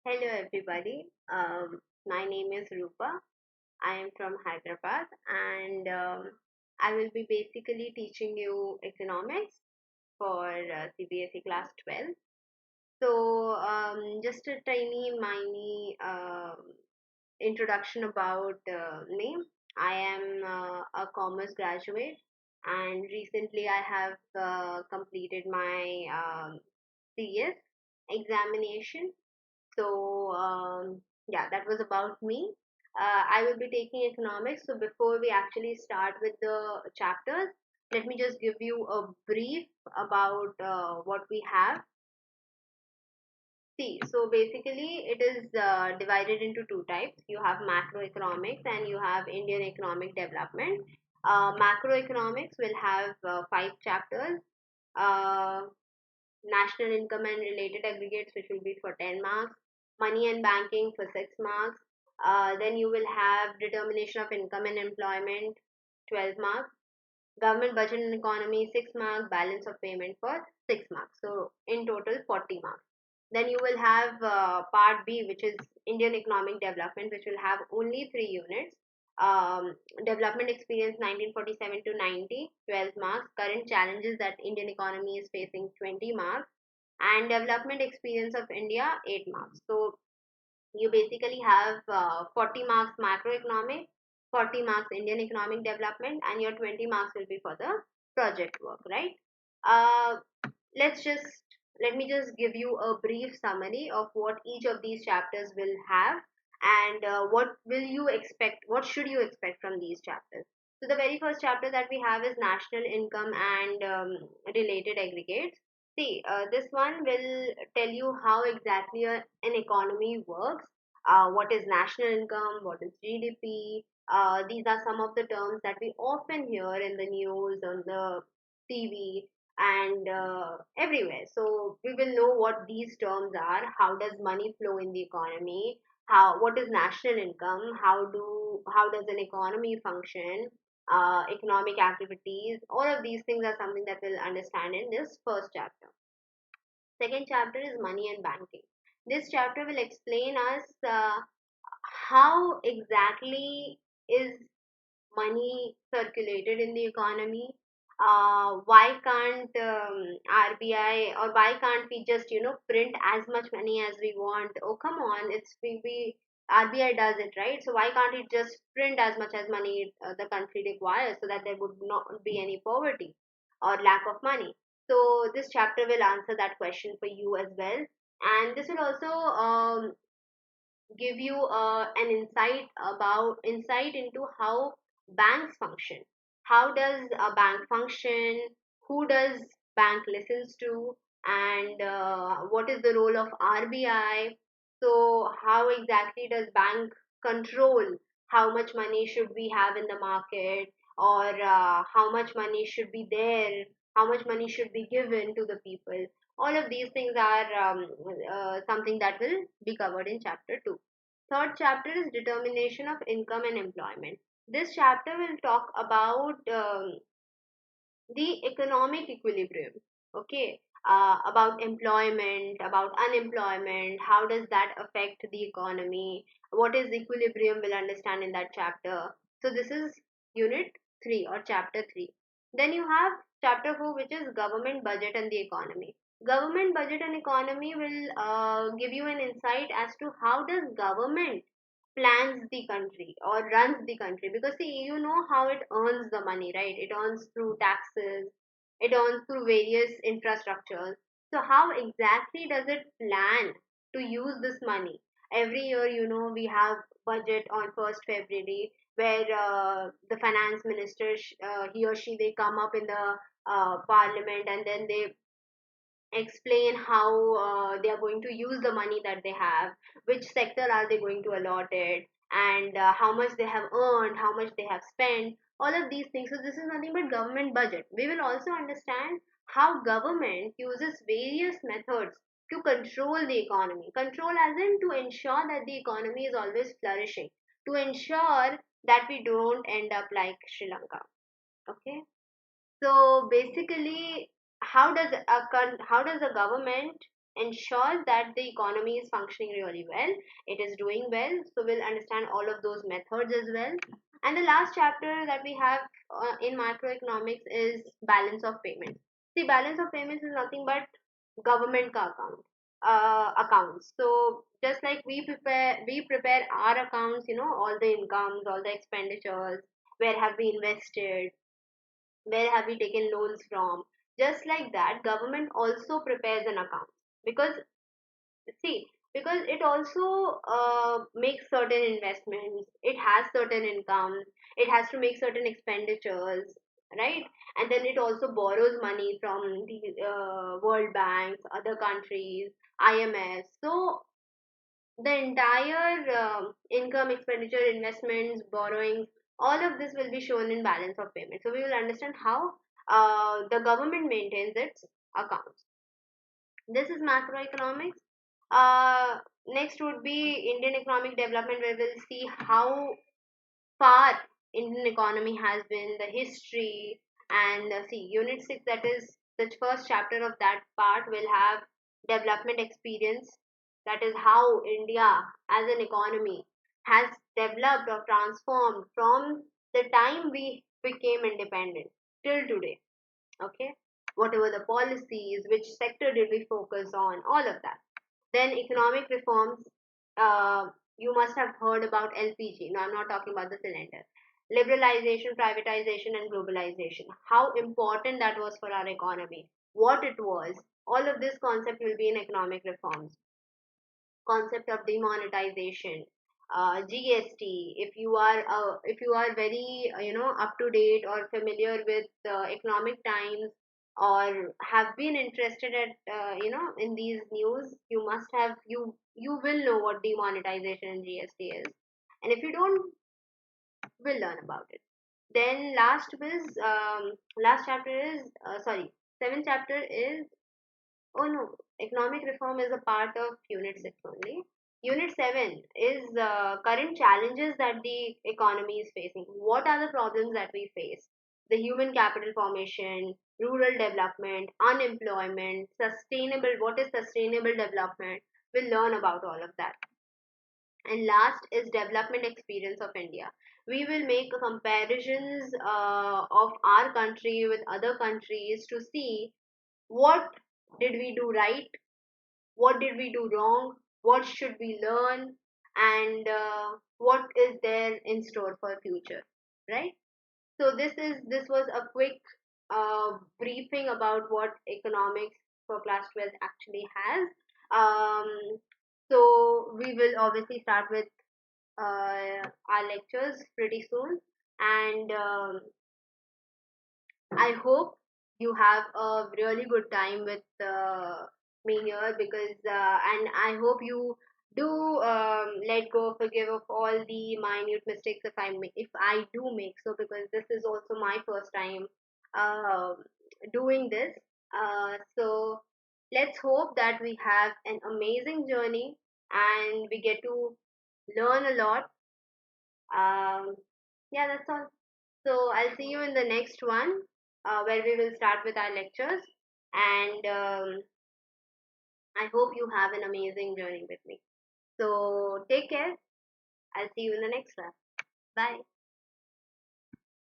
Hello, everybody. My name is Rupa. I am from Hyderabad, and I will be basically teaching you economics for CBSE class 12. So, just a tiny, mini introduction about me. I am a commerce graduate, and recently I have completed my CS examination. So that was about me. I will be taking economics. So before we actually start with the chapters, let me just give you a brief about what we have. See, so basically it is divided into two types. You have macroeconomics and you have Indian economic development. Macroeconomics will have five chapters. Uh, National income and related aggregates, which will be for 10 marks, money and banking for 6 marks. Then you will have determination of income and employment, 12 marks, government budget and economy, 6 marks, balance of payment for 6 marks. So, in total, 40 marks. Then you will have part B, which is Indian economic development, which will have only 3 units. Development experience 1947 to 90, 12 marks. Current challenges that Indian economy is facing, 20 marks. And development experience of India, 8 marks. So you basically have 40 marks macroeconomic, 40 marks Indian economic development, and your 20 marks will be for the project work, right? Uh, let's just Let me just give you a brief summary of what each of these chapters will have, and what will you expect, what should you expect from these chapters. So the very first chapter that we have is national income and related aggregates. See, this one will tell you how exactly an economy works, what is national income, what is GDP. These are some of the terms that we often hear in the news, on the TV, and everywhere. So we will know what these terms are. How does money flow in the economy? What is national income? How does an economy function? Economic activities. All of these things are something that we'll understand in this first chapter. Second chapter is money and banking. This chapter will explain us how exactly is money circulated in the economy. Why can't RBI, or why can't we just print as much money as we want? Oh, come on, it's we RBI does it, right? So why can't it just print as much as money the country requires, so that there would not be any poverty or lack of money? So this chapter will answer that question for you as well, and this will also give you an insight into how banks function. How does a bank function? Who does bank listens to? And what is the role of RBI? So how exactly does bank control how much money should we have in the market, or how much money should be there, how much money should be given to the people? All of these things are something that will be covered in chapter 2. Third chapter is determination of income and employment. This chapter will talk about the economic equilibrium. Okay, about employment, about unemployment, how does that affect the economy? What is equilibrium? We'll understand in that chapter. So this is unit 3 or chapter 3. Then you have chapter 4, which is government budget and the economy. Government budget and economy will give you an insight as to how does government plans the country or runs the country. Because see, you know how it earns the money, right? It earns through taxes, it earns through various infrastructures. So how exactly does it plan to use this money? Every year, we have budget on 1st February, where the finance minister, he or she, they come up in the parliament, and then they explain how they are going to use the money that they have, which sector are they going to allot it, and how much they have earned, how much they have spent, all of these things. So this is nothing but government budget. We will also understand how government uses various methods to control the economy. Control as in to ensure that the economy is always flourishing, to ensure that we don't end up like Sri Lanka. Okay, so basically, how does a government ensures that the economy is functioning really well, it is doing well. So we'll understand all of those methods as well. And the last chapter that we have in macroeconomics is balance of payments. See, balance of payments is nothing but government ka account accounts. So just like we prepare our accounts, all the incomes, all the expenditures, where have we invested, where have we taken loans from, just like that government also prepares an account. Because see, because it also makes certain investments, it has certain income, it has to make certain expenditures, right? And then it also borrows money from the world banks, other countries, IMF. So the entire income, expenditure, investments, borrowings, all of this will be shown in balance of payment. So we will understand how the government maintains its accounts. This is macroeconomics. Next would be Indian economic development, where we'll see how far Indian economy has been, the history, and see Unit 6, that is the first chapter of that part, will have development experience. That is how India as an economy has developed or transformed from the time we became independent till today. Okay, whatever the policies, which sector did we focus on, all of that. Then economic reforms. You must have heard about LPG. No, I'm not talking about the cylinder. Liberalization, privatization, and globalization. How important that was for our economy. What it was. All of this concept will be in economic reforms. Concept of demonetization, GST. If you are very up to date or familiar with economic times, or have been interested at in these news, you will know what demonetization and GST is. And if you don't, we'll learn about it. Then last chapter is sorry, seventh chapter is, oh no, economic reform is a part of Unit 6 only. Unit 7 is current challenges that the economy is facing. What are the problems that we face? The human capital formation, rural development, unemployment, what is sustainable development? We'll learn about all of that. And last is development experience of India. We will make comparisons of our country with other countries to see what did we do right, what did we do wrong, what should we learn, and what is there in store for future, right? So this was a quick briefing about what economics for class 12 actually has. um, so we will obviously start with our lectures pretty soon, and I hope you have a really good time with me here, because and I hope you do let go, forgive of all the minute mistakes if I do make so, because this is also my first time uh, doing this. So let's hope that we have an amazing journey and we get to learn a lot. Um, yeah, that's all. So I'll see you in the next one, where we will start with our lectures. And I hope you have an amazing journey with me. So take care. I'll see you in the next one. Bye.